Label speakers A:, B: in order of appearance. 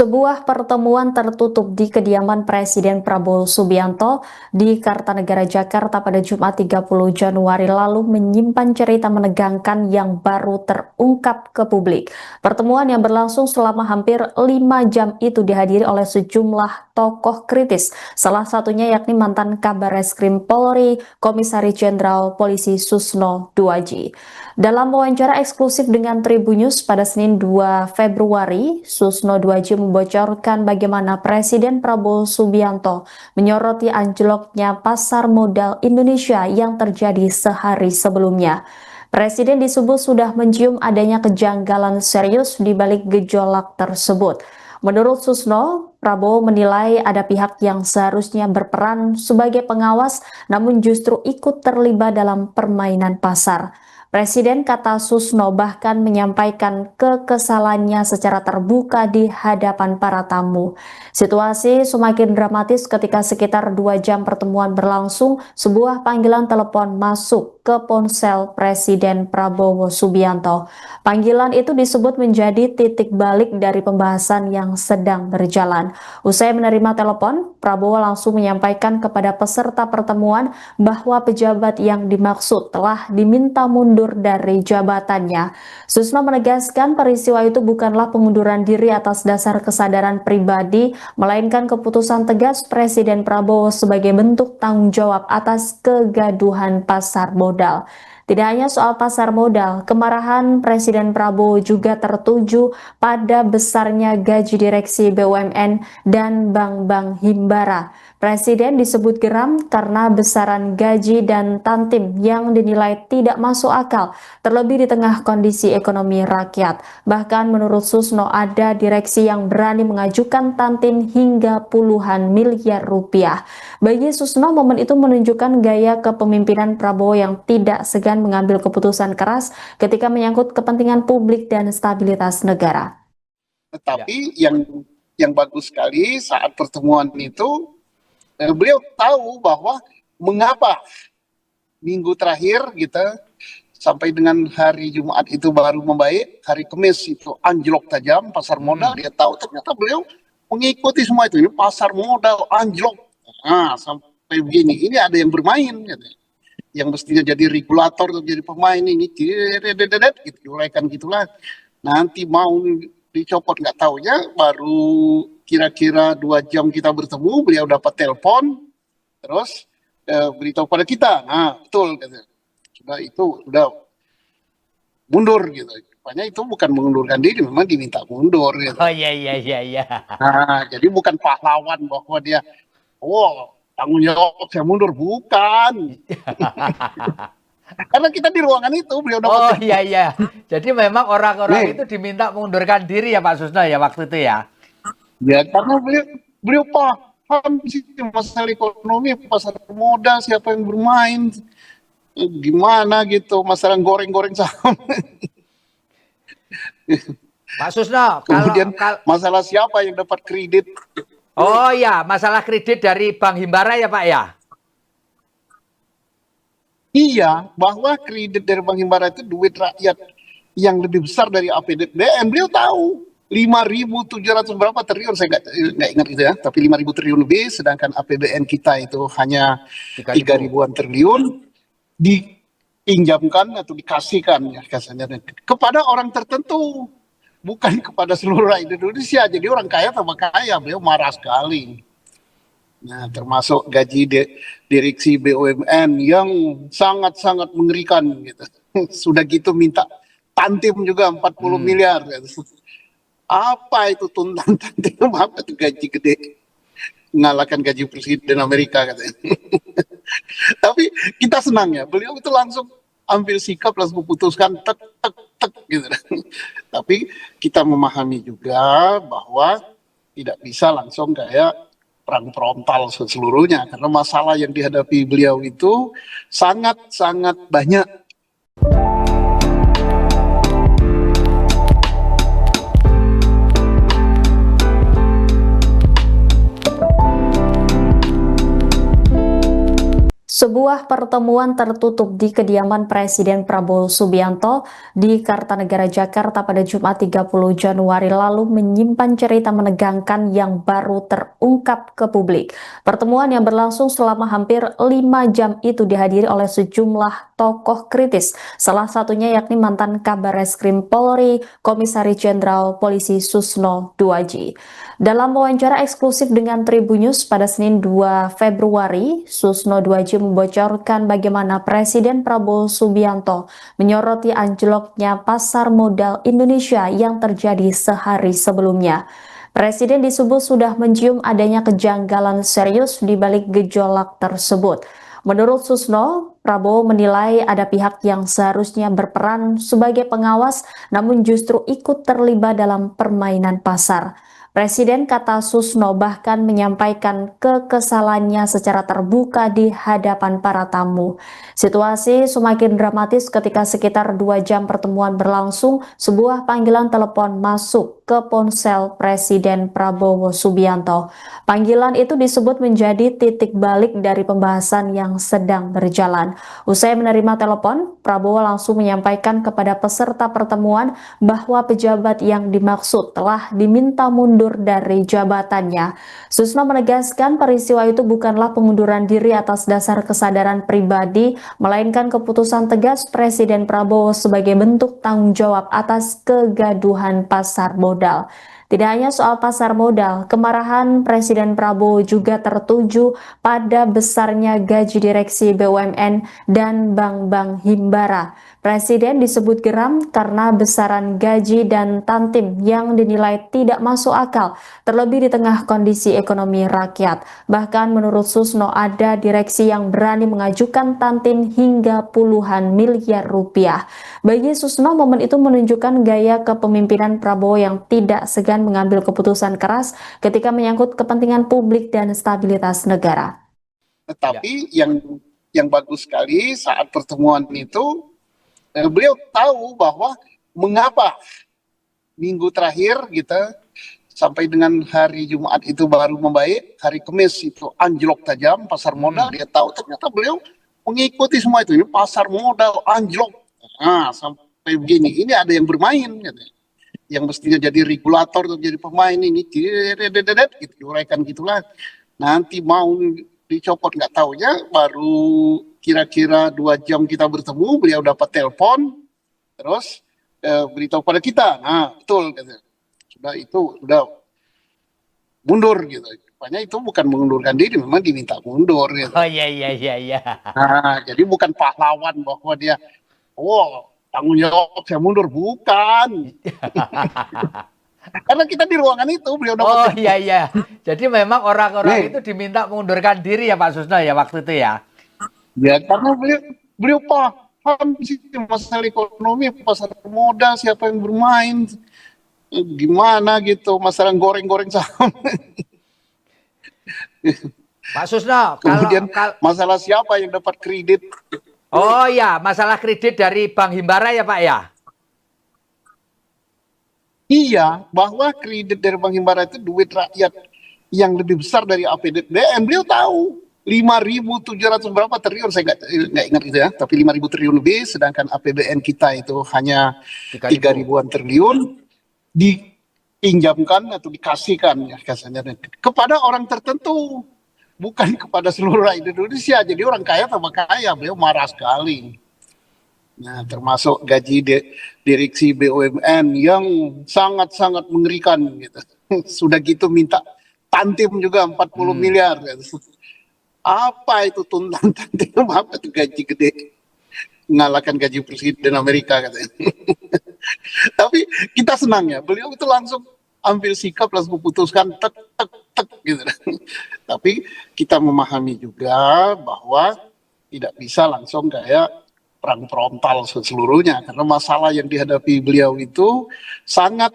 A: Sebuah pertemuan tertutup di kediaman Presiden Prabowo Subianto di Kartanegara, Jakarta pada Jumat 30 Januari lalu menyimpan cerita menegangkan yang baru terungkap ke publik. Pertemuan yang berlangsung selama hampir 5 jam itu dihadiri oleh sejumlah tokoh kritis, salah satunya yakni mantan Kabar Reskrim Polri, Komisaris Jenderal Polisi Susno Duaji. Dalam wawancara eksklusif dengan Tribunnews pada Senin 2 Februari, Susno Duaji membocorkan bagaimana Presiden Prabowo Subianto menyoroti anjloknya pasar modal Indonesia yang terjadi sehari sebelumnya. Presiden disebut sudah mencium adanya kejanggalan serius di balik gejolak tersebut. Menurut Susno, Prabowo menilai ada pihak yang seharusnya berperan sebagai pengawas namun justru ikut terlibat dalam permainan pasar. Presiden, kata Susno, bahkan menyampaikan kekesalannya secara terbuka di hadapan para tamu. Situasi semakin dramatis ketika sekitar 2 jam pertemuan berlangsung, sebuah panggilan telepon masuk ke ponsel Presiden Prabowo Subianto. Panggilan itu disebut menjadi titik balik dari pembahasan yang sedang berjalan. Usai menerima telepon, Prabowo langsung menyampaikan kepada peserta pertemuan bahwa pejabat yang dimaksud telah diminta mundur dari jabatannya. Susno menegaskan peristiwa itu bukanlah pengunduran diri atas dasar kesadaran pribadi, melainkan keputusan tegas Presiden Prabowo sebagai bentuk tanggung jawab atas kegaduhan pasar modal. Tidak hanya soal pasar modal, kemarahan Presiden Prabowo juga tertuju pada besarnya gaji direksi BUMN dan bank-bank himbara. Presiden disebut geram karena besaran gaji dan tantim yang dinilai tidak masuk akal, terlebih di tengah kondisi ekonomi rakyat. Bahkan menurut Susno ada direksi yang berani mengajukan tantim hingga puluhan miliar rupiah. Bagi Susno, momen itu menunjukkan gaya kepemimpinan Prabowo yang tidak segan mengambil keputusan keras ketika menyangkut kepentingan publik dan stabilitas negara.
B: Tetapi yang bagus sekali saat pertemuan itu, beliau tahu bahwa mengapa minggu terakhir kita sampai dengan hari Jumat itu baru membaik, hari Kamis itu anjlok tajam pasar modal. Dia tahu ternyata beliau mengikuti semua itu. Ini pasar modal anjlok. Nah, sampai begini, ini ada yang bermain gitu. Yang mestinya jadi regulator atau jadi pemain ini gitu, diuraikan gitulah. Nanti mau dicopot, nggak taunya baru kira-kira 2 jam kita bertemu, beliau dapat telepon, terus beritahu pada kita, nah betul, sudah mundur gitu. Rupanya itu bukan mengundurkan diri, memang diminta mundur. Gitu.
C: Oh iya.
B: Nah, jadi bukan pahlawan bahwa dia, tanggung jawab saya mundur, bukan. Karena kita di ruangan itu beliau dapat.
C: Oh iya. Jadi memang orang-orang itu diminta mengundurkan diri ya Pak Susno ya waktu itu ya.
B: Ya karena beliau paham sih masalah ekonomi, pasar modal, siapa yang bermain, gimana gitu, masalah goreng-goreng saham.
C: Pak Susno,
B: kemudian masalah siapa yang dapat kredit.
C: Oh ya, masalah kredit dari Bank Himbara ya Pak ya?
B: Iya, bahwa kredit dari Bank Himbara itu duit rakyat yang lebih besar dari APBN. Beliau tahu 5.700 berapa triliun, saya nggak ingat itu ya, tapi 5.000 triliun lebih, sedangkan APBN kita itu hanya 3.000-an triliun dipinjamkan atau dikasihkan ya, kasarnya kepada orang tertentu, bukan kepada seluruh rakyat Indonesia. Jadi orang kaya tambah kaya. Beliau marah sekali. Nah, termasuk gaji direksi BUMN yang sangat-sangat mengerikan gitu. Sudah gitu minta tantim juga 40 miliar gitu. Apa itu tuntutan tantim, apa itu gaji gede, mengalahkan gaji presiden Amerika katanya. Tapi kita senang ya, beliau itu langsung ambil sikap, langsung putuskan tek gitu. Tapi kita memahami juga bahwa tidak bisa langsung kayak perang frontal seluruhnya, karena masalah yang dihadapi beliau itu sangat-sangat banyak.
A: Sebuah pertemuan tertutup di kediaman Presiden Prabowo Subianto di Kartanegara, Jakarta pada Jumat 30 Januari lalu menyimpan cerita menegangkan yang baru terungkap ke publik. Pertemuan yang berlangsung selama hampir 5 jam itu dihadiri oleh sejumlah tokoh kritis, salah satunya yakni mantan Kabar Reskrim Polri, Komisaris Jenderal Polisi Susno Duaji. Dalam wawancara eksklusif dengan Tribunnews pada Senin 2 Februari, Susno Duaji membocorkan bagaimana Presiden Prabowo Subianto menyoroti anjloknya pasar modal Indonesia yang terjadi sehari sebelumnya. Presiden disebut sudah mencium adanya kejanggalan serius di balik gejolak tersebut. Menurut Susno, Prabowo menilai ada pihak yang seharusnya berperan sebagai pengawas namun justru ikut terlibat dalam permainan pasar. Presiden, kata Susno, bahkan menyampaikan kekesalannya secara terbuka di hadapan para tamu. Situasi semakin dramatis ketika sekitar 2 jam pertemuan berlangsung, sebuah panggilan telepon masuk ke ponsel Presiden Prabowo Subianto. Panggilan itu disebut menjadi titik balik dari pembahasan yang sedang berjalan. Usai menerima telepon, Prabowo langsung menyampaikan kepada peserta pertemuan bahwa pejabat yang dimaksud telah diminta mundur dari jabatannya. Susno menegaskan peristiwa itu bukanlah pengunduran diri atas dasar kesadaran pribadi, melainkan keputusan tegas Presiden Prabowo sebagai bentuk tanggung jawab atas kegaduhan pasar modal. Tidak hanya soal pasar modal, kemarahan Presiden Prabowo juga tertuju pada besarnya gaji direksi BUMN dan bank-bank himbara. Presiden disebut geram karena besaran gaji dan tantim yang dinilai tidak masuk akal, terlebih di tengah kondisi ekonomi rakyat. Bahkan menurut Susno ada direksi yang berani mengajukan tantim hingga puluhan miliar rupiah. Bagi Susno, momen itu menunjukkan gaya kepemimpinan Prabowo yang tidak segan mengambil keputusan keras ketika menyangkut kepentingan publik dan stabilitas negara.
B: Tetapi yang bagus sekali saat pertemuan itu, beliau tahu bahwa mengapa minggu terakhir kita sampai dengan hari Jumat itu baru membaik, hari Kamis itu anjlok tajam pasar modal. Dia tahu ternyata beliau mengikuti semua itu. Ini pasar modal anjlok. Nah, sampai begini, ini ada yang bermain, gitu. Yang mestinya jadi regulator atau jadi pemain ini, gitu, diuraikan gitulah. Nanti mau dicopot nggak taunya, baru kira-kira 2 jam kita bertemu, beliau dapat telepon, terus beritahu pada kita, nah betul, gitu. Sudah mundur gitu. Rupanya itu bukan mengundurkan diri, memang diminta mundur gitu.
C: Oh iya.
B: Nah, jadi bukan pahlawan bahwa dia tanggung jawab saya mundur, bukan. Karena kita di ruangan itu beliau dapat.
C: Oh iya. Jadi memang orang-orang itu diminta mengundurkan diri ya Pak Susno ya waktu itu ya.
B: Ya karena beliau paham sih masalah ekonomi, pasar modal, siapa yang bermain, gimana gitu, masalah goreng-goreng saham.
C: Pak Susno,
B: Kemudian masalah siapa yang dapat kredit.
C: Oh ya, masalah kredit dari Bank Himbara ya Pak ya?
B: Iya, bahwa kredit dari Bank Himbara itu duit rakyat yang lebih besar dari APBN. Beliau tahu 5.700 berapa triliun, saya nggak ingat itu ya, tapi 5.000 triliun lebih, sedangkan APBN kita itu hanya 3.000-an triliun dipinjamkan atau dikasihkan ya kasarnya kepada orang tertentu, bukan kepada seluruh rakyat Indonesia. Jadi orang kaya tambah kaya. Beliau marah sekali. Nah, termasuk gaji direksi BUMN yang sangat-sangat mengerikan gitu. Sudah gitu minta tantim juga 40 miliar gitu. Apa itu tuntutan tantim, apa itu gaji gede, mengalahkan gaji presiden Amerika katanya. Tapi kita senang ya, beliau itu langsung ambil sikap, langsung memutuskan tek gitu. Tapi kita memahami juga bahwa tidak bisa langsung kayak perang frontal seluruhnya, karena masalah yang dihadapi beliau itu sangat